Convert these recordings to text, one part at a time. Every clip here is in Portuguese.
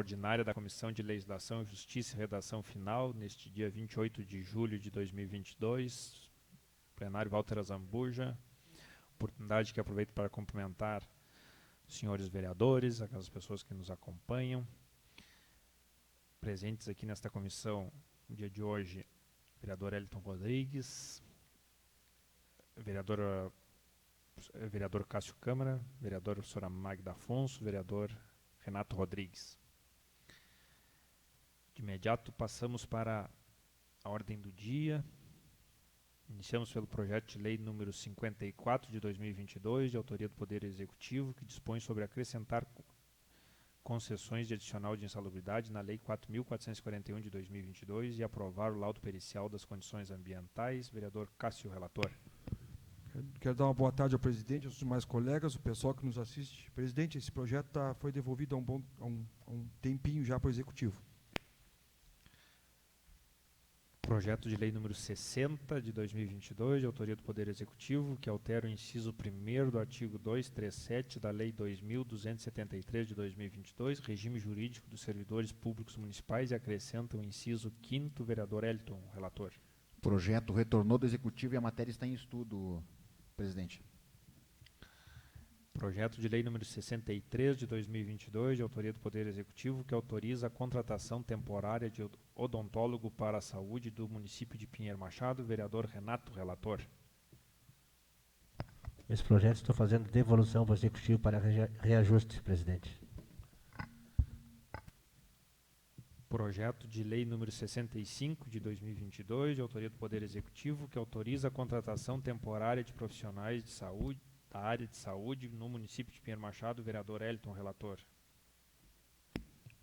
extraordinária da Comissão de Legislação, Justiça e Redação Final, neste dia 28 de julho de 2022. Plenário Walter Azambuja. Oportunidade que aproveito para cumprimentar os senhores vereadores, aquelas pessoas que nos acompanham. Presentes aqui nesta comissão, no dia de hoje, vereador Elton Rodrigues, vereador Cássio Câmara, vereador Sra. Magda Afonso, vereador Renato Rodrigues. De imediato passamos para a ordem do dia. Iniciamos pelo projeto de lei número 54 de 2022, de autoria do Poder Executivo, que dispõe sobre acrescentar concessões de adicional de insalubridade na Lei 4.441 de 2022 e aprovar o laudo pericial das condições ambientais. Vereador Cássio, relator. Quero dar uma boa tarde ao presidente, aos demais colegas, o pessoal que nos assiste. Presidente, esse projeto foi devolvido há um tempinho já para o Executivo. Projeto de lei número 60 de 2022, de autoria do Poder Executivo, que altera o inciso 1º do artigo 237 da Lei 2.273 de 2022, regime jurídico dos servidores públicos municipais, e acrescenta o inciso 5º. Vereador Elton, relator. O projeto retornou do Executivo e a matéria está em estudo, presidente. Projeto de lei número 63 de 2022, de autoria do Poder Executivo, que autoriza a contratação temporária de odontólogo para a saúde do município de Pinheiro Machado. Vereador Renato, relator. Esse projeto estou fazendo devolução para o Executivo para reajuste, presidente. Projeto de lei número 65 de 2022, de autoria do Poder Executivo, que autoriza a contratação temporária de profissionais de saúde, da área de saúde no município de Pinheiro Machado. Vereador Elton, relator.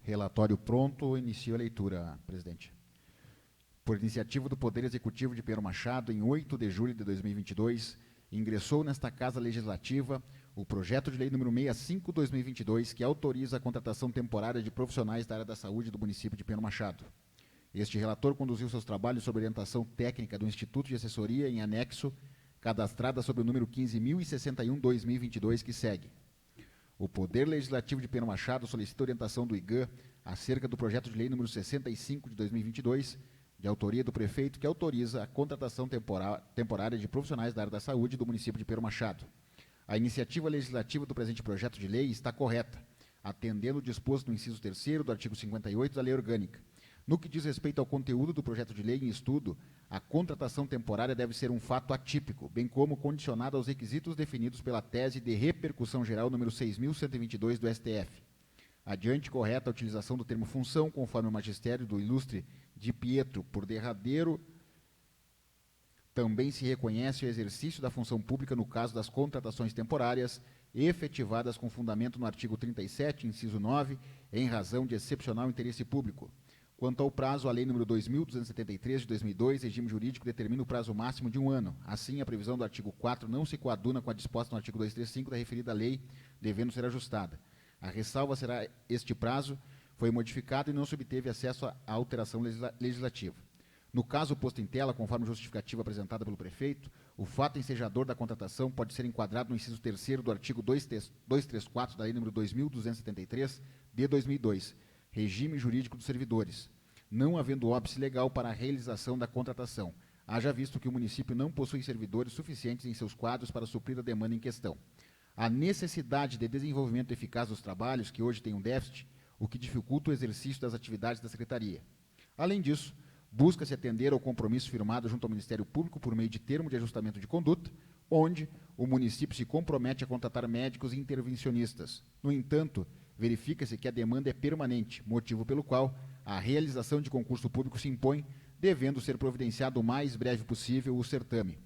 Relatório pronto, inicio a leitura, presidente. Por iniciativa do Poder Executivo de Pinheiro Machado, em 8 de julho de 2022, ingressou nesta Casa Legislativa o projeto de lei número 65/2022, que autoriza a contratação temporária de profissionais da área da saúde do município de Pinheiro Machado. Este relator conduziu seus trabalhos sob orientação técnica do Instituto de Assessoria em anexo, cadastrada sob o número 15.061/2022, que segue. O Poder Legislativo de Pinheiro Machado solicita orientação do IGAM acerca do projeto de lei número 65 de 2022, de autoria do prefeito, que autoriza a contratação temporária de profissionais da área da saúde do município de Pinheiro Machado. A iniciativa legislativa do presente projeto de lei está correta, atendendo o disposto no inciso 3º do artigo 58 da Lei Orgânica. No que diz respeito ao conteúdo do projeto de lei em estudo, a contratação temporária deve ser um fato atípico, bem como condicionada aos requisitos definidos pela tese de repercussão geral número 6.122 do STF. Adiante, correta a utilização do termo função, conforme o magistério do ilustre Di Pietro, por derradeiro. Também se reconhece o exercício da função pública no caso das contratações temporárias, efetivadas com fundamento no artigo 37, inciso 9, em razão de excepcional interesse público. Quanto ao prazo, a Lei nº 2.273, de 2002, regime jurídico, determina o prazo máximo de 1 ano. Assim, a previsão do artigo 4 não se coaduna com a disposta no artigo 235 da referida lei, devendo ser ajustada. A ressalva será este prazo foi modificado e não se obteve acesso à alteração legislativa. No caso posto em tela, conforme justificativa apresentada pelo prefeito, o fato ensejador da contratação pode ser enquadrado no inciso 3º do artigo 234 da Lei nº 2.273, de 2002, regime jurídico dos servidores, não havendo óbice legal para a realização da contratação, haja visto que o município não possui servidores suficientes em seus quadros para suprir a demanda em questão. A necessidade de desenvolvimento eficaz dos trabalhos, que hoje tem um déficit, o que dificulta o exercício das atividades da Secretaria. Além disso, busca-se atender ao compromisso firmado junto ao Ministério Público por meio de termo de ajustamento de conduta, onde o município se compromete a contratar médicos e intervencionistas. No entanto, verifica-se que a demanda é permanente, motivo pelo qual a realização de concurso público se impõe, devendo ser providenciado o mais breve possível o certame.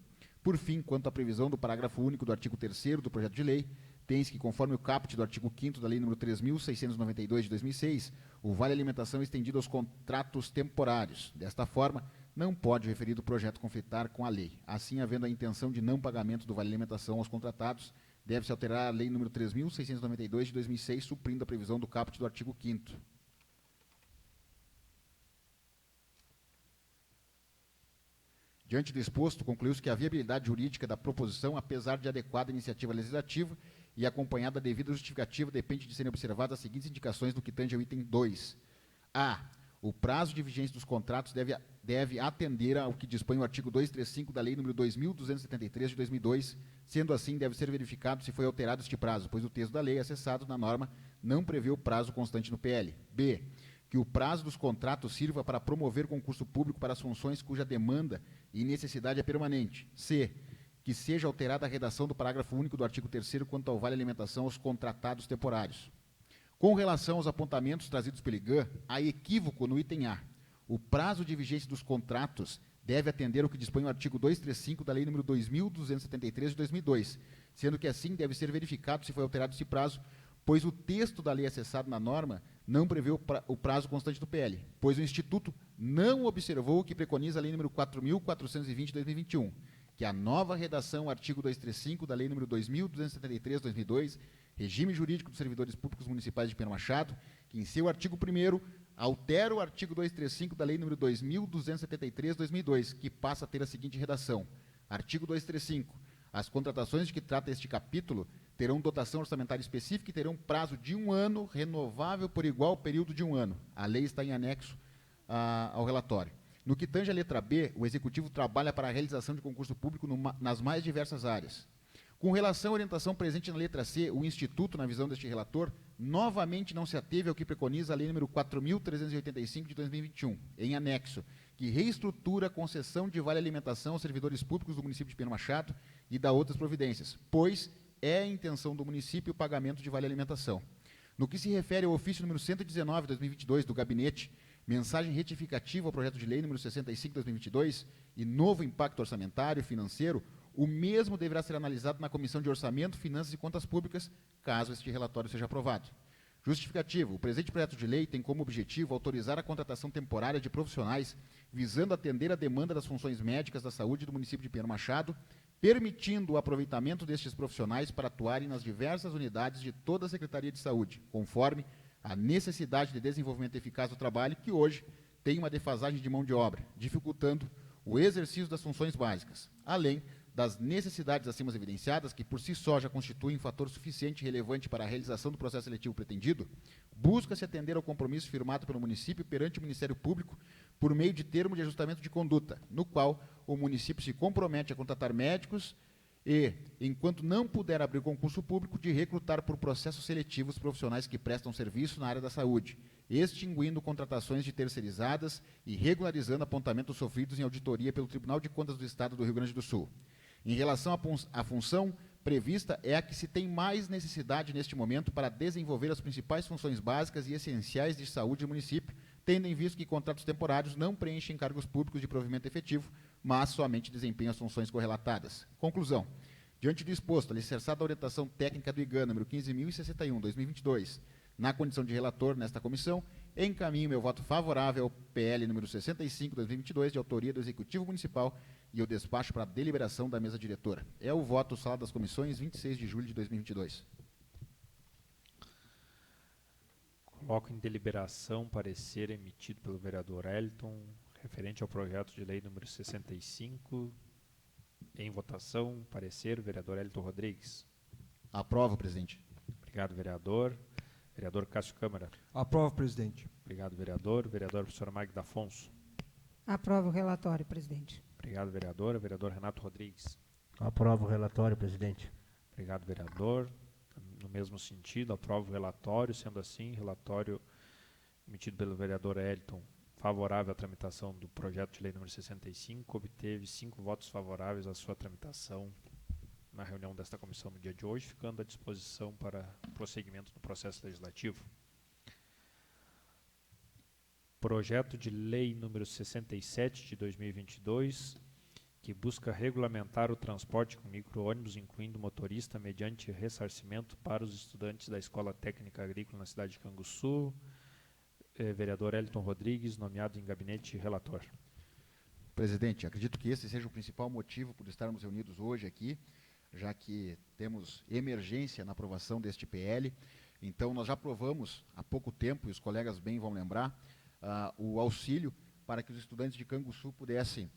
Por fim, quanto à previsão do parágrafo único do artigo 3º do projeto de lei, tem-se que, conforme o caput do artigo 5º da Lei nº 3.692, de 2006, o Vale Alimentação é estendido aos contratos temporários. Desta forma, não pode o referido projeto conflitar com a lei. Assim, havendo a intenção de não pagamento do Vale Alimentação aos contratados, deve-se alterar a Lei nº 3.692, de 2006, suprindo a previsão do caput do artigo 5º. Diante do exposto, concluiu-se que a viabilidade jurídica da proposição, apesar de adequada iniciativa legislativa, e acompanhada da devida justificativa, depende de serem observadas as seguintes indicações no que tange ao item 2. A. O prazo de vigência dos contratos deve atender ao que dispõe o artigo 235 da Lei nº 2.273, de 2002, sendo assim, deve ser verificado se foi alterado este prazo, pois o texto da lei acessado na norma não prevê o prazo constante no PL. B. Que o prazo dos contratos sirva para promover concurso público para as funções cuja demanda e necessidade é permanente. C. Que seja alterada a redação do parágrafo único do artigo 3º quanto ao vale alimentação aos contratados temporários. Com relação aos apontamentos trazidos pelo IGAN, há equívoco no item A. O prazo de vigência dos contratos deve atender ao que dispõe o artigo 235 da Lei nº 2.273, de 2002, sendo que assim deve ser verificado se foi alterado esse prazo, pois o texto da lei acessado na norma não prevê o prazo constante do PL, pois o Instituto não observou o que preconiza a Lei nº 4.420, de 2021, que a nova redação, artigo 235 da Lei nº 2.273, de 2002, Regime Jurídico dos Servidores Públicos Municipais de Pedro Machado, que em seu artigo 1º altera o artigo 235 da Lei nº 2.273, de 2002, que passa a ter a seguinte redação. Artigo 235. As contratações de que trata este capítulo terão dotação orçamentária específica e terão prazo de 1 ano, renovável por igual período de 1 ano. A lei está em anexo ao relatório. No que tange a letra B, o Executivo trabalha para a realização de concurso público nas mais diversas áreas. Com relação à orientação presente na letra C, o Instituto, na visão deste relator, novamente não se ateve ao que preconiza a Lei nº 4.385, de 2021, em anexo, que reestrutura a concessão de vale alimentação aos servidores públicos do município de Pedro Machado e dá outras providências, pois é a intenção do município o pagamento de vale alimentação. No que se refere ao ofício número 119, de 2022, do Gabinete, mensagem retificativa ao projeto de lei número 65, de 2022, e novo impacto orçamentário e financeiro, o mesmo deverá ser analisado na Comissão de Orçamento, Finanças e Contas Públicas, caso este relatório seja aprovado. Justificativo. O presente projeto de lei tem como objetivo autorizar a contratação temporária de profissionais visando atender a demanda das funções médicas da saúde do município de Pedro Machado, permitindo o aproveitamento destes profissionais para atuarem nas diversas unidades de toda a Secretaria de Saúde, conforme a necessidade de desenvolvimento eficaz do trabalho, que hoje tem uma defasagem de mão de obra, dificultando o exercício das funções básicas, além das necessidades acima evidenciadas, que por si só já constituem um fator suficiente e relevante para a realização do processo seletivo pretendido, busca-se atender ao compromisso firmado pelo município perante o Ministério Público por meio de termo de ajustamento de conduta, no qual o município se compromete a contratar médicos e, enquanto não puder abrir concurso público, de recrutar por processos seletivos profissionais que prestam serviço na área da saúde, extinguindo contratações de terceirizadas e regularizando apontamentos sofridos em auditoria pelo Tribunal de Contas do Estado do Rio Grande do Sul. Em relação à função prevista, é a que se tem mais necessidade neste momento para desenvolver as principais funções básicas e essenciais de saúde do município, tendo em vista que contratos temporários não preenchem cargos públicos de provimento efetivo, mas somente desempenham as funções correlatadas. Conclusão. Diante do exposto, alicerçada a orientação técnica do IGAN, número 15.061, 2022, na condição de relator nesta comissão, encaminho meu voto favorável ao PL número 65, 2022, de autoria do Executivo Municipal, e o despacho para a deliberação da mesa diretora. É o voto, sala das comissões, 26 de julho de 2022. Coloco em deliberação parecer emitido pelo vereador Elton, referente ao projeto de lei número 65. Em votação, parecer, vereador Elton Rodrigues. Aprovo, presidente. Obrigado, vereador. Vereador Cássio Câmara. Aprovo, presidente. Obrigado, vereador. Vereador professor Magda Afonso. Aprovo o relatório, presidente. Obrigado, vereadora. Vereador Renato Rodrigues. Aprovo o relatório, presidente. Obrigado, vereador. No mesmo sentido, aprovo o relatório. Sendo assim, relatório emitido pelo vereador Elton, favorável à tramitação do projeto de lei número 65, obteve 5 votos favoráveis à sua tramitação na reunião desta comissão no dia de hoje, ficando à disposição para prosseguimento do processo legislativo. Projeto de lei número 67 de 2022, que busca regulamentar o transporte com micro-ônibus, incluindo motorista, mediante ressarcimento para os estudantes da Escola Técnica Agrícola na cidade de Canguçu. Vereador Elton Rodrigues, nomeado em gabinete relator. Presidente, acredito que esse seja o principal motivo por estarmos reunidos hoje aqui, já que temos emergência na aprovação deste PL. Então, nós já aprovamos há pouco tempo, e os colegas bem vão lembrar, o auxílio para que os estudantes de Canguçu pudessem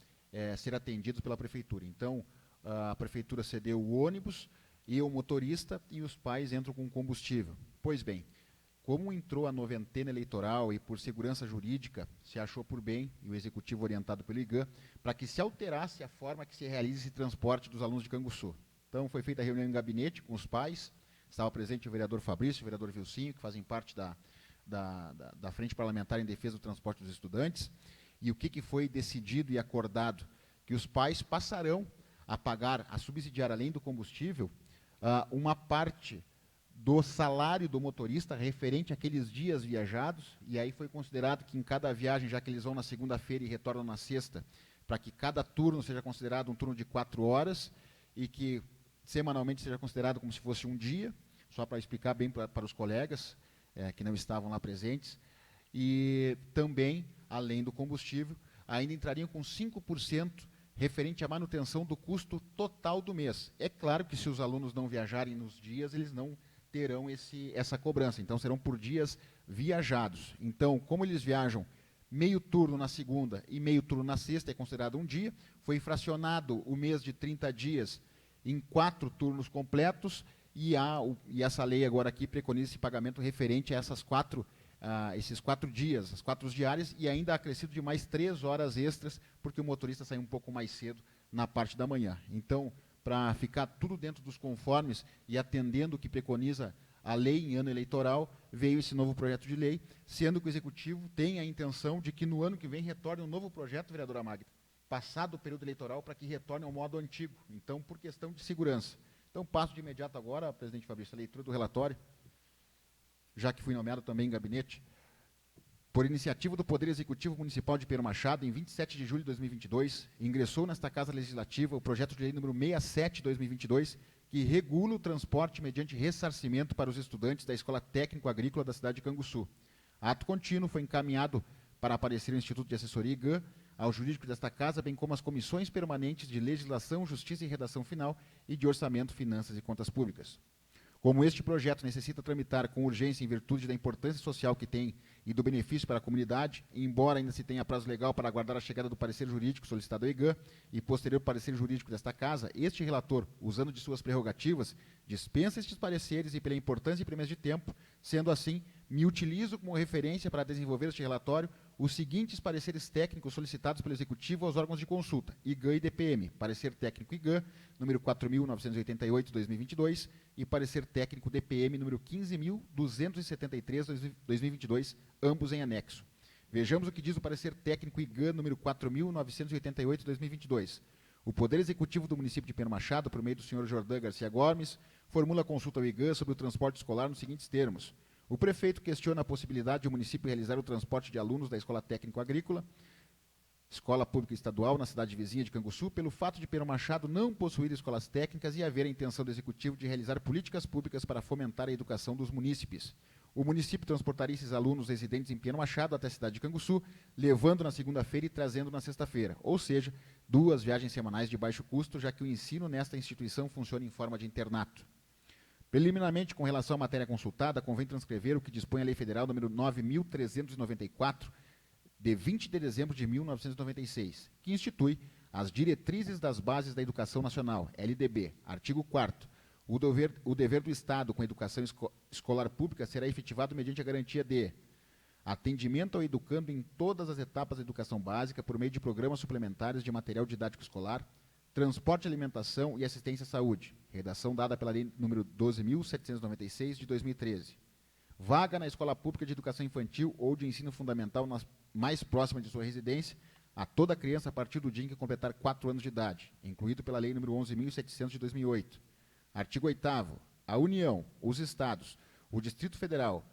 ser atendidos pela Prefeitura. Então, a Prefeitura cedeu o ônibus, e o motorista, e os pais entram com combustível. Pois bem, como entrou a noventena eleitoral e por segurança jurídica se achou por bem, e o executivo orientado pelo IGAN, para que se alterasse a forma que se realiza esse transporte dos alunos de Canguçu. Então foi feita a reunião em gabinete com os pais, estava presente o vereador Fabrício, o vereador Vilcinho, que fazem parte da Frente Parlamentar em Defesa do Transporte dos Estudantes, e o que foi decidido e acordado? Que os pais passarão a pagar, a subsidiar, além do combustível, uma parte do salário do motorista referente àqueles dias viajados, e aí foi considerado que em cada viagem, já que eles vão na segunda-feira e retornam na sexta, para que cada turno seja considerado um turno de 4 horas, e que semanalmente seja considerado como se fosse um dia, só para explicar bem para os colegas que não estavam lá presentes, e também, além do combustível, ainda entrariam com 5% referente à manutenção do custo total do mês. É claro que se os alunos não viajarem nos dias, eles não terão essa cobrança, então serão por dias viajados. Então, como eles viajam meio turno na segunda e meio turno na sexta, é considerado um dia, foi fracionado o mês de 30 dias em 4 turnos completos, e essa lei agora aqui preconiza esse pagamento referente a esses 4 dias, as 4 diárias, e ainda acrescido de mais 3 horas extras, porque o motorista sai um pouco mais cedo na parte da manhã. Então, para ficar tudo dentro dos conformes e atendendo o que preconiza a lei em ano eleitoral, veio esse novo projeto de lei, sendo que o Executivo tem a intenção de que no ano que vem retorne um novo projeto, vereadora Magda, passado o período eleitoral, para que retorne ao modo antigo, então, por questão de segurança. Então, passo de imediato agora, presidente Fabrício, a leitura do relatório, já que fui nomeado também em gabinete, por iniciativa do Poder Executivo Municipal de Pedro Machado, em 27 de julho de 2022, ingressou nesta Casa Legislativa o projeto de lei número 67 de 2022, que regula o transporte mediante ressarcimento para os estudantes da Escola Técnico Agrícola da cidade de Canguçu. Ato contínuo foi encaminhado para aparecer no Instituto de Assessoria IGAN, ao jurídico desta Casa, bem como as comissões permanentes de Legislação, Justiça e Redação Final e de Orçamento, Finanças e Contas Públicas. Como este projeto necessita tramitar com urgência em virtude da importância social que tem e do benefício para a comunidade, e embora ainda se tenha prazo legal para aguardar a chegada do parecer jurídico solicitado ao IGAN e posterior parecer jurídico desta Casa, este relator, usando de suas prerrogativas, dispensa estes pareceres e pela importância e premissa de tempo, sendo assim, me utilizo como referência para desenvolver este relatório os seguintes pareceres técnicos solicitados pelo Executivo aos órgãos de consulta, IGAN e DPM, parecer técnico IGAN, número 4.988/2022, e parecer técnico DPM, número 15.273/2022, ambos em anexo. Vejamos o que diz o parecer técnico IGAN, número 4.988/2022. O Poder Executivo do município de Pedro Machado, por meio do senhor Jordão Garcia Gomes, formula consulta ao IGAN sobre o transporte escolar nos seguintes termos. O prefeito questiona a possibilidade de o município realizar o transporte de alunos da Escola Técnico Agrícola, escola pública estadual na cidade vizinha de Canguçu, pelo fato de Pedro Machado não possuir escolas técnicas e haver a intenção do Executivo de realizar políticas públicas para fomentar a educação dos munícipes. O município transportaria esses alunos residentes em Pedro Machado até a cidade de Canguçu, levando na segunda-feira e trazendo na sexta-feira, ou seja, 2 viagens semanais de baixo custo, já que o ensino nesta instituição funciona em forma de internato. Preliminarmente, com relação à matéria consultada, convém transcrever o que dispõe a Lei Federal número 9.394, de 20 de dezembro de 1996, que institui as Diretrizes das Bases da Educação Nacional, LDB. Artigo 4º. O dever do Estado com a educação escolar pública será efetivado mediante a garantia de atendimento ao educando em todas as etapas da educação básica por meio de programas suplementares de material didático escolar, transporte, alimentação e assistência à saúde. Redação dada pela Lei nº 12.796, de 2013. Vaga na escola pública de educação infantil ou de ensino fundamental mais próxima de sua residência a toda criança a partir do dia em que completar 4 anos de idade, incluído pela Lei nº 11.700, de 2008. Artigo 8º. A União, os Estados, o Distrito Federal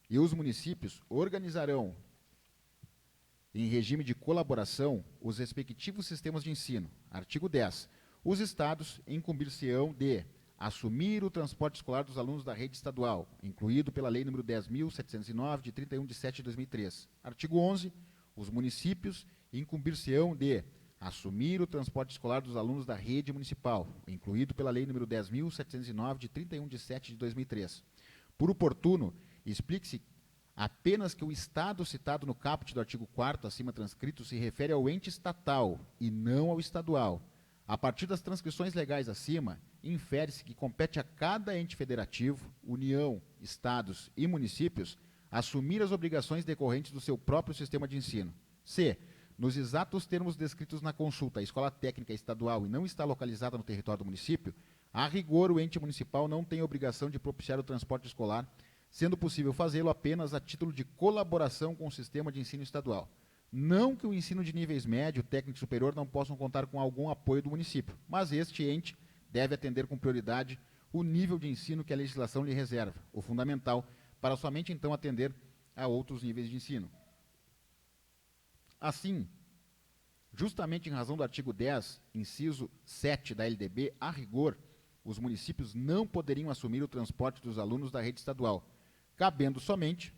e os municípios organizarão, em regime de colaboração, os respectivos sistemas de ensino. Artigo 10. Os Estados incumbir-se-ão de assumir o transporte escolar dos alunos da rede estadual, incluído pela Lei nº 10.709, de 31 de 7 de 2003. Artigo 11. Os municípios incumbir-se-ão de assumir o transporte escolar dos alunos da rede municipal, incluído pela Lei nº 10.709, de 31 de 7 de 2003. Por oportuno, explique-se apenas que o Estado citado no caput do artigo 4º, acima transcrito, se refere ao ente estatal e não ao estadual. A partir das transcrições legais acima, infere-se que compete a cada ente federativo, União, Estados e municípios, assumir as obrigações decorrentes do seu próprio sistema de ensino. C. Nos exatos termos descritos na consulta, a escola técnica estadual e não está localizada no território do município, a rigor o ente municipal não tem obrigação de propiciar o transporte escolar, sendo possível fazê-lo apenas a título de colaboração com o sistema de ensino estadual. Não que o ensino de níveis médio, técnico e superior não possam contar com algum apoio do município, mas este ente deve atender com prioridade o nível de ensino que a legislação lhe reserva, o fundamental, para somente então atender a outros níveis de ensino. Assim, justamente em razão do artigo 10, inciso 7 da LDB, a rigor, os municípios não poderiam assumir o transporte dos alunos da rede estadual, cabendo somente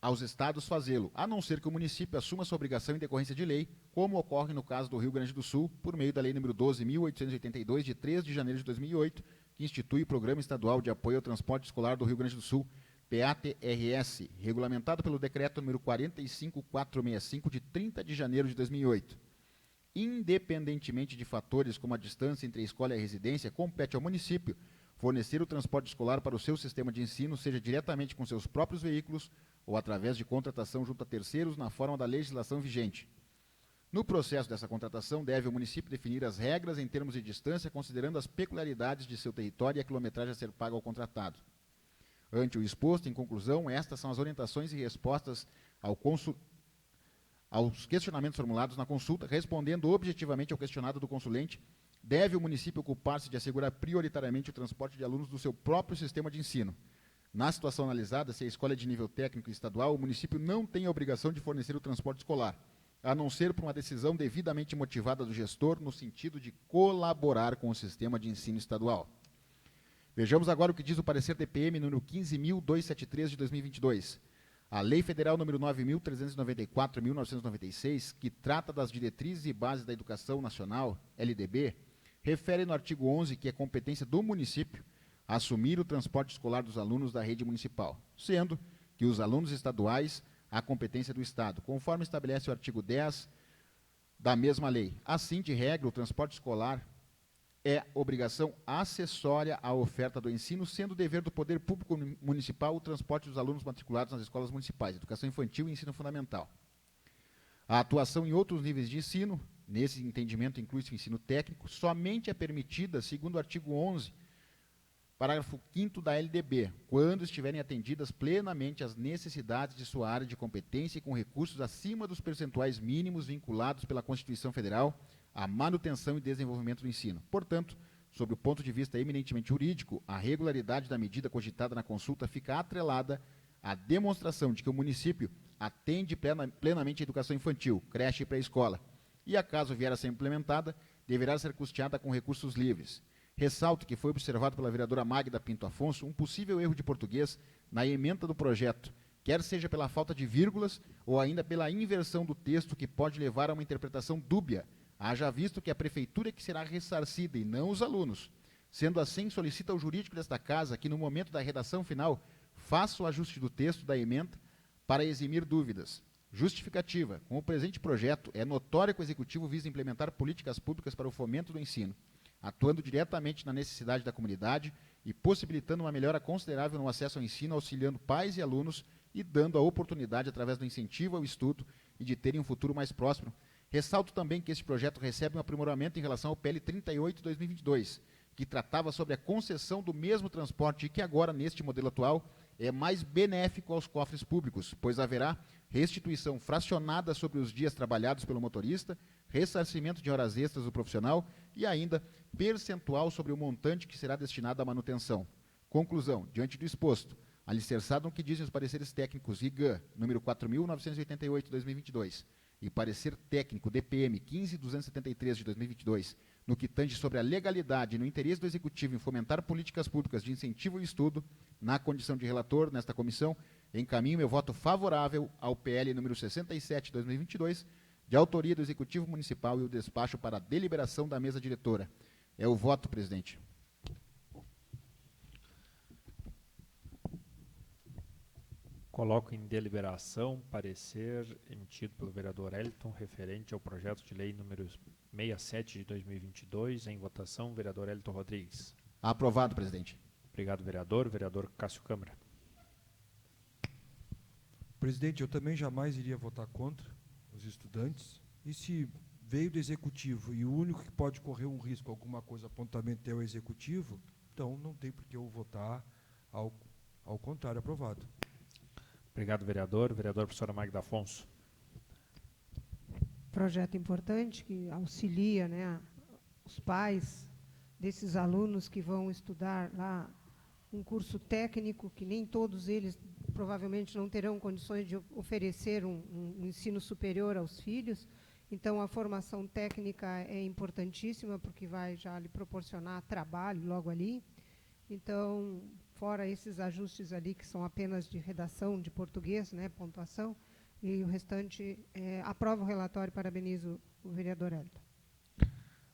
aos estados fazê-lo, a não ser que o município assuma sua obrigação em decorrência de lei, como ocorre no caso do Rio Grande do Sul, por meio da Lei nº 12.882, de 3 de janeiro de 2008, que institui o Programa Estadual de Apoio ao Transporte Escolar do Rio Grande do Sul, PATRS, regulamentado pelo Decreto nº 45465, de 30 de janeiro de 2008. Independentemente de fatores como a distância entre a escola e a residência, compete ao município fornecer o transporte escolar para o seu sistema de ensino, seja diretamente com seus próprios veículos ou através de contratação junto a terceiros na forma da legislação vigente. No processo dessa contratação, deve o município definir as regras em termos de distância, considerando as peculiaridades de seu território e a quilometragem a ser paga ao contratado. Ante o exposto, em conclusão, estas são as orientações e respostas aos questionamentos formulados na consulta. Respondendo objetivamente ao questionado do consulente, deve o município ocupar-se de assegurar prioritariamente o transporte de alunos do seu próprio sistema de ensino. Na situação analisada, se a escola é de nível técnico estadual, o município não tem a obrigação de fornecer o transporte escolar, a não ser por uma decisão devidamente motivada do gestor no sentido de colaborar com o sistema de ensino estadual. Vejamos agora o que diz o parecer DPM número 15.273 de 2022. A Lei Federal número 9.394/1996, que trata das diretrizes e bases da educação nacional, LDB, refere no artigo 11 que é competência do município assumir o transporte escolar dos alunos da rede municipal, sendo que os alunos estaduais a competência do Estado, conforme estabelece o artigo 10 da mesma lei. Assim, de regra, o transporte escolar é obrigação acessória à oferta do ensino, sendo dever do poder público municipal o transporte dos alunos matriculados nas escolas municipais, educação infantil e ensino fundamental. A atuação em outros níveis de ensino, nesse entendimento inclui-se o ensino técnico, somente é permitida, segundo o artigo 11, parágrafo 5º da LDB, quando estiverem atendidas plenamente as necessidades de sua área de competência e com recursos acima dos percentuais mínimos vinculados pela Constituição Federal à manutenção e desenvolvimento do ensino. Portanto, sob o ponto de vista eminentemente jurídico, a regularidade da medida cogitada na consulta fica atrelada à demonstração de que o município atende plenamente a educação infantil, creche e pré-escola, e, acaso vier a ser implementada, deverá ser custeada com recursos livres. Ressalto que foi observado pela vereadora Magda Pinto Afonso um possível erro de português na ementa do projeto, quer seja pela falta de vírgulas ou ainda pela inversão do texto, que pode levar a uma interpretação dúbia, haja visto que a prefeitura é que será ressarcida e não os alunos. Sendo assim, solicita ao jurídico desta casa que, no momento da redação final, faça o ajuste do texto da ementa para eximir dúvidas. Justificativa. Com o presente projeto, é notório que o Executivo visa implementar políticas públicas para o fomento do ensino, atuando diretamente na necessidade da comunidade e possibilitando uma melhora considerável no acesso ao ensino, auxiliando pais e alunos e dando a oportunidade, através do incentivo ao estudo e de terem um futuro mais próspero. Ressalto também que este projeto recebe um aprimoramento em relação ao PL 38 de 2022, que tratava sobre a concessão do mesmo transporte e que agora, neste modelo atual, é mais benéfico aos cofres públicos, pois haverá restituição fracionada sobre os dias trabalhados pelo motorista, ressarcimento de horas extras do profissional e ainda percentual sobre o montante que será destinado à manutenção. Conclusão. Diante do exposto, alicerçado no que dizem os pareceres técnicos IGAN, número 4.988 de 2022, e parecer técnico DPM 15.273 de 2022, no que tange sobre a legalidade e no interesse do Executivo em fomentar políticas públicas de incentivo e estudo, na condição de relator nesta comissão, encaminho meu voto favorável ao PL número 67 de 2022, de autoria do Executivo Municipal, e o despacho para a deliberação da mesa diretora. É o voto, presidente. Coloco em deliberação parecer emitido pelo vereador Elton referente ao projeto de lei número 67 de 2022. Em votação, vereador Elton Rodrigues. Aprovado, presidente. Obrigado, vereador. Vereador Cássio Câmara. Presidente, eu também jamais iria votar contra os estudantes. E se veio do Executivo e o único que pode correr um risco, alguma coisa, apontamento é o Executivo, então não tem por que eu votar ao contrário, aprovado. Obrigado, vereador. Vereador professora Magda Afonso. Projeto importante que auxilia, né, os pais desses alunos que vão estudar lá um curso técnico, que nem todos eles provavelmente não terão condições de oferecer um ensino superior aos filhos. Então, a formação técnica é importantíssima, porque vai já lhe proporcionar trabalho logo ali. Então, fora esses ajustes ali, que são apenas de redação, de português, né, pontuação, e o restante, aprovo o relatório e parabenizo o vereador Elton.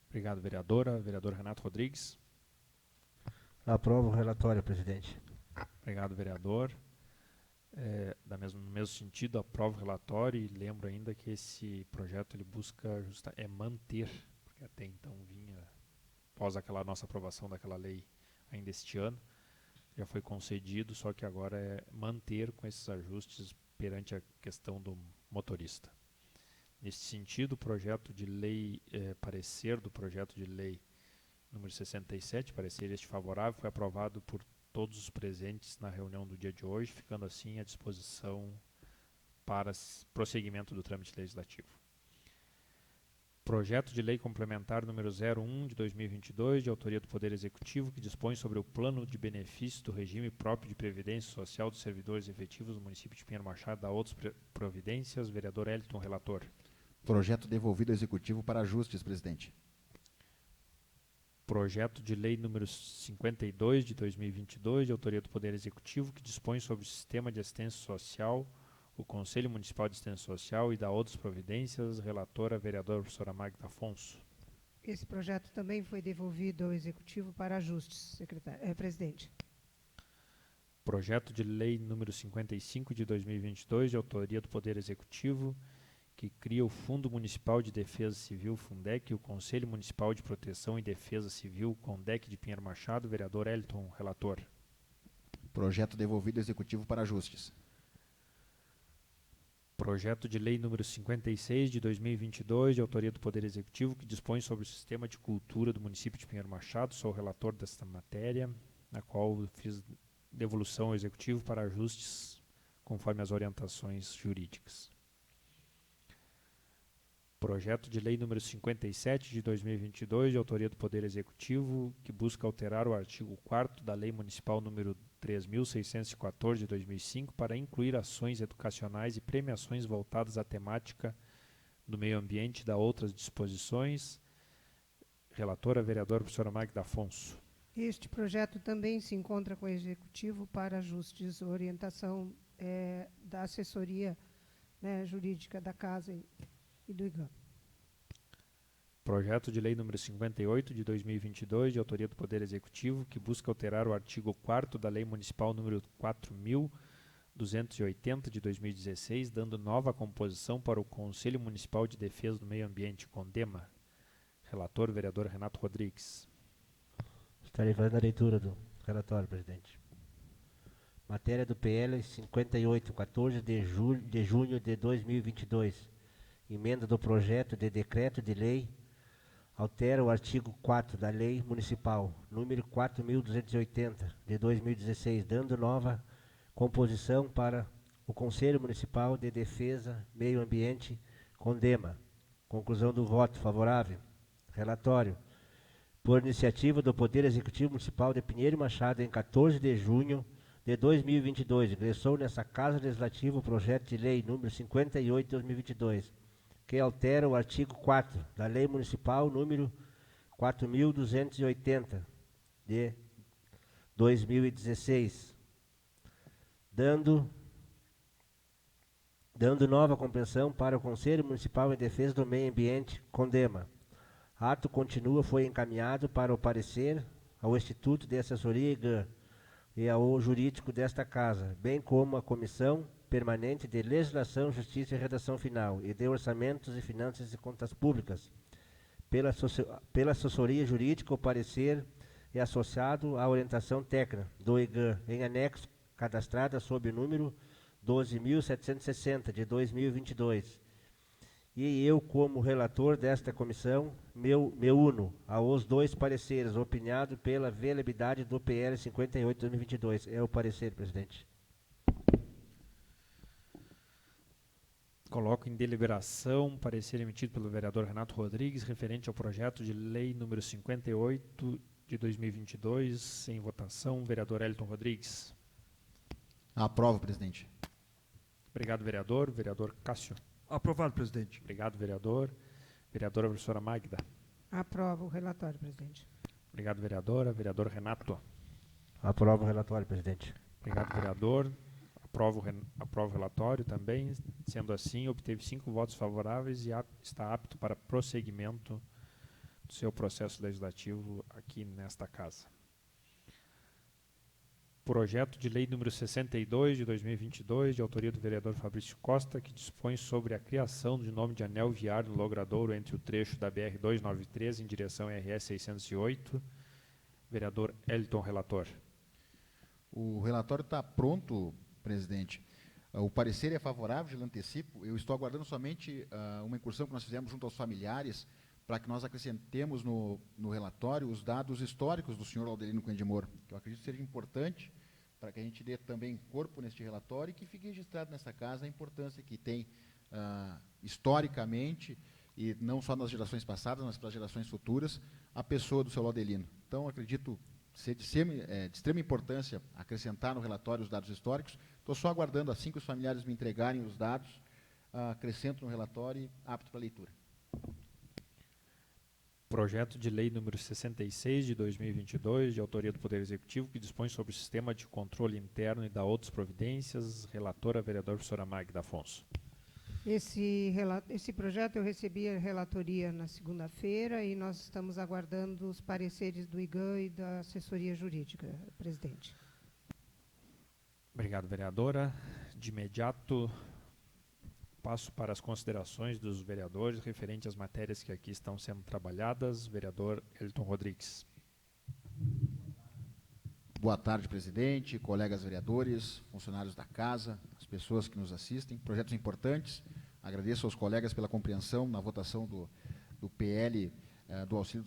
Obrigado, vereadora. Vereador Renato Rodrigues. Aprovo o relatório, presidente. Obrigado, vereador. No mesmo sentido, aprovo o relatório e lembro ainda que esse projeto ele busca manter, porque até então vinha, após aquela nossa aprovação daquela lei ainda este ano, já foi concedido, só que agora é manter com esses ajustes perante a questão do motorista. Neste sentido, o projeto de lei, parecer do projeto de lei número 67, parecer este favorável, foi aprovado por todos os presentes na reunião do dia de hoje, ficando assim à disposição para prosseguimento do trâmite legislativo. Projeto de lei complementar número 01 de 2022, de autoria do Poder Executivo, que dispõe sobre o plano de benefícios do regime próprio de previdência social dos servidores efetivos do município de Pinheiro Machado, da outras providências. Vereador Elton, relator. Projeto devolvido ao Executivo para ajustes, presidente. Projeto de lei número 52 de 2022, de autoria do Poder Executivo, que dispõe sobre o sistema de assistência social, o Conselho Municipal de Assistência Social e da outras providências. Relatora, vereadora professora Magda Afonso. Esse projeto também foi devolvido ao Executivo para ajustes, presidente. Projeto de lei número 55 de 2022, de autoria do Poder Executivo, que cria o Fundo Municipal de Defesa Civil, Fundec, e o Conselho Municipal de Proteção e Defesa Civil, CONDEC de Pinheiro Machado. Vereador Elton, relator. Projeto devolvido ao Executivo para ajustes. Projeto de lei número 56 de 2022, de autoria do Poder Executivo, que dispõe sobre o sistema de cultura do município de Pinheiro Machado. Sou o relator desta matéria, na qual fiz devolução ao Executivo para ajustes conforme as orientações jurídicas. Projeto de lei número 57 de 2022, de autoria do Poder Executivo, que busca alterar o artigo 4º da Lei Municipal número 3.614 de 2005 para incluir ações educacionais e premiações voltadas à temática do meio ambiente e da outras disposições. Relatora, vereadora professora Magda Afonso. Este projeto também se encontra com o Executivo para ajustes, orientação da assessoria, né, jurídica da Casa e do IGAM. Projeto de lei número 58 de 2022, de autoria do Poder Executivo, que busca alterar o artigo 4º da Lei Municipal número 4.280 de 2016, dando nova composição para o Conselho Municipal de Defesa do Meio Ambiente, CONDEMA. Relator, vereador Renato Rodrigues. Estarei fazendo a leitura do relatório, presidente. Matéria do PL 58, 14 de junho de 2022. Emenda do projeto de decreto de lei altera o artigo 4 da Lei Municipal número 4.280 de 2016, dando nova composição para o Conselho Municipal de Defesa Meio Ambiente, CONDEMA. Conclusão do voto favorável. Relatório. Por iniciativa do Poder Executivo Municipal de Pinheiro Machado, em 14 de junho de 2022, ingressou nessa Casa Legislativa o projeto de lei número 58 de 2022, que altera o artigo 4 da Lei Municipal número 4.280 de 2016, dando nova compreensão para o Conselho Municipal em Defesa do Meio Ambiente, CONDEMA. Ato continua foi encaminhado para o parecer ao Instituto de Assessoria IGAM. e ao jurídico desta Casa, bem como a Comissão Permanente de Legislação, Justiça e Redação Final e de Orçamentos e Finanças e Contas Públicas, pela assessoria jurídica, o parecer é associado à orientação técnica do IGAN, em anexo cadastrada sob o número 12.760 de 2022. E eu, como relator desta comissão, me uno aos dois pareceres opinados pela velabilidade do PL 58 de 2022. É o parecer, presidente. Coloco em deliberação o parecer emitido pelo vereador Renato Rodrigues referente ao projeto de lei número 58 de 2022. Em votação, vereador Elton Rodrigues. Aprovo, presidente. Obrigado, vereador. Vereador Cássio. Aprovado, presidente. Obrigado, vereador. Vereadora professora Magda. Aprovo o relatório, presidente. Obrigado, vereadora. Vereador Renato. Aprovo o relatório, presidente. Obrigado, vereador. Aprovo o relatório também. Sendo assim, obteve 5 votos favoráveis e está apto para prosseguimento do seu processo legislativo aqui nesta Casa. Projeto de lei número 62 de 2022, de autoria do vereador Fabrício Costa, que dispõe sobre a criação de nome de anel viário no logradouro entre o trecho da BR-293 em direção à RS 608. Vereador Elton, relator. O relatório está pronto, presidente. O parecer é favorável, já antecipo. Eu estou aguardando somente uma incursão que nós fizemos junto aos familiares para que nós acrescentemos no relatório os dados históricos do senhor Laudelino Coendimor, que eu acredito seja importante para que a gente dê também corpo neste relatório e que fique registrado nessa Casa a importância que tem historicamente, e não só nas gerações passadas, mas para as gerações futuras, a pessoa do seu Laudelino. Então, acredito ser de extrema importância acrescentar no relatório os dados históricos. Estou só aguardando, assim que os familiares me entregarem os dados, acrescento no relatório e apto para leitura. Projeto de lei número 66 de 2022, de autoria do Poder Executivo, que dispõe sobre o sistema de controle interno e dá outras providências. Relatora, vereadora professora Magda Afonso. Esse projeto eu recebi a relatoria na segunda-feira e nós estamos aguardando os pareceres do IGAN e da assessoria jurídica, presidente. Obrigado, vereadora. De imediato, passo para as considerações dos vereadores referente às matérias que aqui estão sendo trabalhadas. Vereador Elton Rodrigues. Boa tarde, presidente, colegas vereadores, funcionários da Casa, as pessoas que nos assistem. Projetos importantes. Agradeço aos colegas pela compreensão na votação do PL do auxílio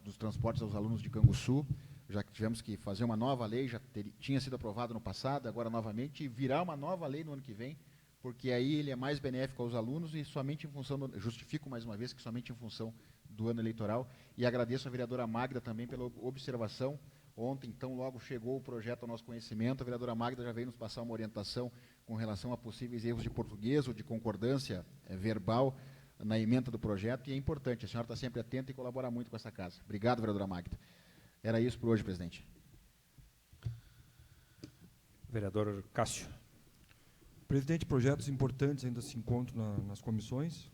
dos transportes aos alunos de Canguçu, já que tivemos que fazer uma nova lei, já tinha sido aprovado no passado, agora novamente, e virá uma nova lei no ano que vem, porque aí ele é mais benéfico aos alunos e somente em função, justifico mais uma vez que somente em função do ano eleitoral, e agradeço a vereadora Magda também pela observação. Ontem, então, logo chegou o projeto ao nosso conhecimento, a vereadora Magda já veio nos passar uma orientação com relação a possíveis erros de português ou de concordância verbal na ementa do projeto, e é importante, a senhora está sempre atenta e colabora muito com essa Casa. Obrigado, vereadora Magda. Era isso por hoje, presidente. Vereador Cássio. Presidente, projetos importantes ainda se encontram nas comissões.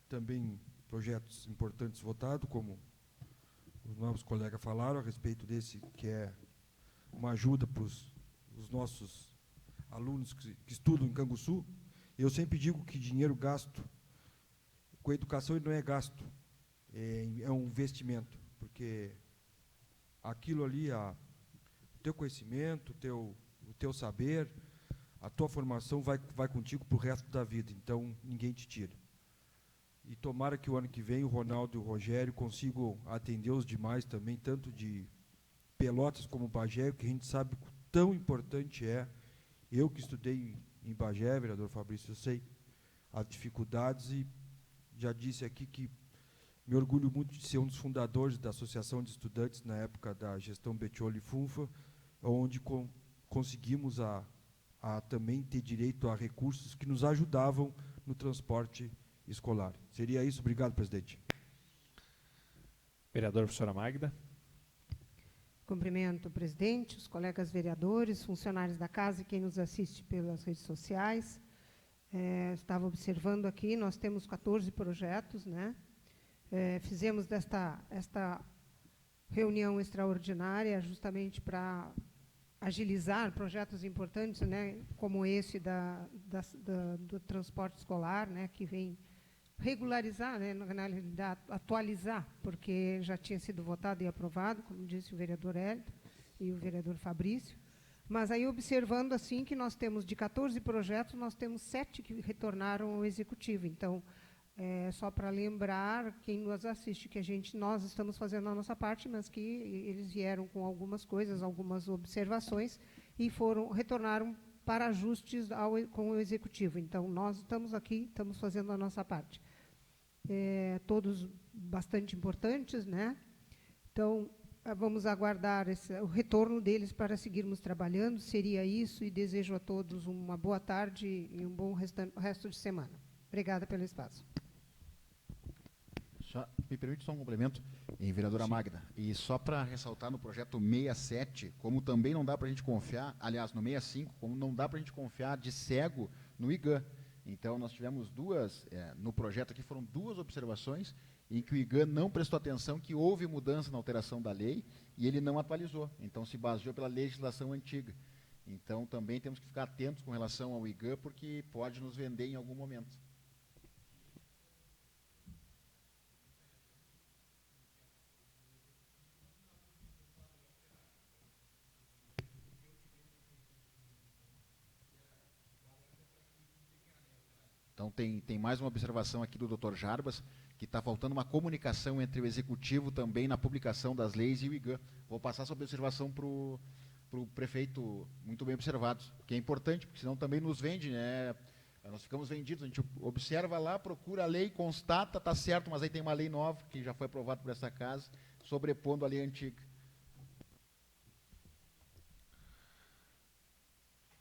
Também projetos importantes votados, como os novos colegas falaram, a respeito desse, que é uma ajuda para os nossos alunos que estudam em Canguçu. Eu sempre digo que dinheiro gasto com a educação ele não é gasto, é um investimento, porque aquilo ali, o teu conhecimento, o teu saber, a tua formação vai contigo para o resto da vida, então ninguém te tira. E tomara que o ano que vem o Ronaldo e o Rogério consigam atender os demais também, tanto de Pelotas como Bagé, que a gente sabe o tão importante é. Eu que estudei em Bagé, vereador Fabrício, eu sei as dificuldades e já disse aqui que me orgulho muito de ser um dos fundadores da Associação de Estudantes na época da gestão Bettioli Funfa, onde conseguimos a também ter direito a recursos que nos ajudavam no transporte escolar. Seria isso. Obrigado, presidente. Vereadora professora Magda. Cumprimento o presidente, os colegas vereadores, funcionários da Casa e quem nos assiste pelas redes sociais. Estava observando aqui, nós temos 14 projetos, né? Fizemos esta reunião extraordinária justamente para agilizar projetos importantes, né, como esse do transporte escolar, né, que vem regularizar, né, na realidade, atualizar, porque já tinha sido votado e aprovado, como disse o vereador Hélio e o vereador Fabrício. Mas aí, observando assim que nós temos de 14 projetos, nós temos 7 que retornaram ao Executivo. Então, só para lembrar quem nos assiste que nós estamos fazendo a nossa parte, mas que eles vieram com algumas coisas, algumas observações e retornaram para ajustes com o Executivo. Então, nós estamos aqui, estamos fazendo a nossa parte. Todos bastante importantes, né? Então, vamos aguardar o retorno deles para seguirmos trabalhando. Seria isso, e desejo a todos uma boa tarde e um bom resto de semana. Obrigada pelo espaço. Me permite só um complemento, vereadora Magda. E só para ressaltar no projeto 67, como também não dá para a gente confiar, aliás, no 65, como não dá para a gente confiar de cego no IGAN. Então, nós tivemos no projeto aqui foram 2 observações em que o IGAN não prestou atenção que houve mudança na alteração da lei e ele não atualizou. Então, se baseou pela legislação antiga. Então, também temos que ficar atentos com relação ao IGAN, porque pode nos vender em algum momento. Então, tem mais uma observação aqui do Dr. Jarbas, que está faltando uma comunicação entre o Executivo também na publicação das leis e o IGAN. Vou passar essa observação para o prefeito, muito bem observado, que é importante, porque senão também nos vende, né? Nós ficamos vendidos, a gente observa lá, procura a lei, constata, está certo, mas aí tem uma lei nova, que já foi aprovada por essa casa, sobrepondo a lei antiga.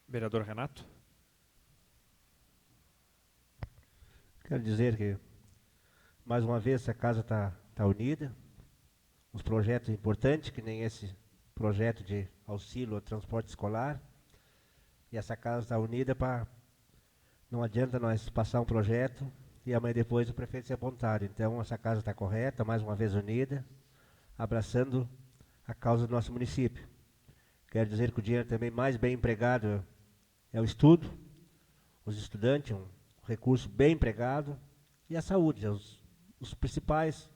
Vereador Renato. Quero dizer que, mais uma vez, a casa está unida. Os projetos importantes, que nem esse projeto de auxílio ao transporte escolar. E essa casa está unida para... Não adianta nós passar um projeto e amanhã depois o prefeito ser apontado. Então, essa casa está correta, mais uma vez unida, abraçando a causa do nosso município. Quero dizer que o dinheiro também mais bem empregado é o estudo, os estudantes, um recurso bem empregado, e a saúde, os principais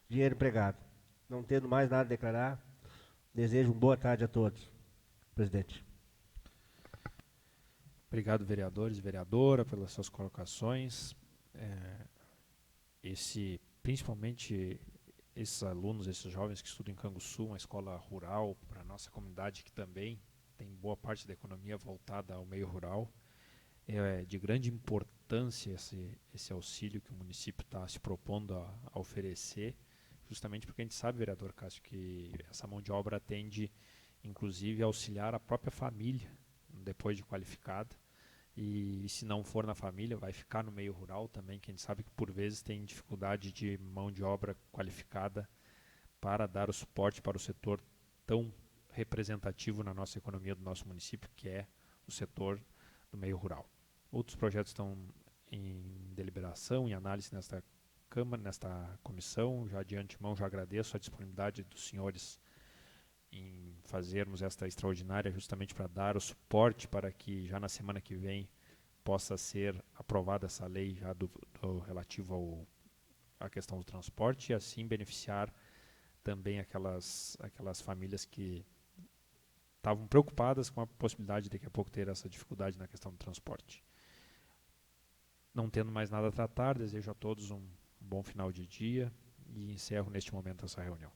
dinheiro empregado. Não tendo mais nada a declarar, desejo uma boa tarde a todos. Presidente. Obrigado, vereadores e vereadora, pelas suas colocações. Principalmente esses alunos, esses jovens que estudam em Canguçu, uma escola rural, para a nossa comunidade que também tem boa parte da economia voltada ao meio rural, é de grande importância esse auxílio que o município está se propondo a oferecer, justamente porque a gente sabe, vereador Cássio, que essa mão de obra tende, inclusive, a auxiliar a própria família, depois de qualificada, e se não for na família, vai ficar no meio rural também, que a gente sabe que por vezes tem dificuldade de mão de obra qualificada para dar o suporte para o setor tão representativo na nossa economia do nosso município, que é o setor do meio rural. Outros projetos estão em deliberação, em análise nesta Câmara, nesta comissão. Já de antemão já agradeço a disponibilidade dos senhores em fazermos esta extraordinária justamente para dar o suporte para que já na semana que vem possa ser aprovada essa lei já relativo à questão do transporte e assim beneficiar também aquelas famílias que estavam preocupadas com a possibilidade de daqui a pouco ter essa dificuldade na questão do transporte. Não tendo mais nada a tratar, desejo a todos um bom final de dia e encerro neste momento essa reunião.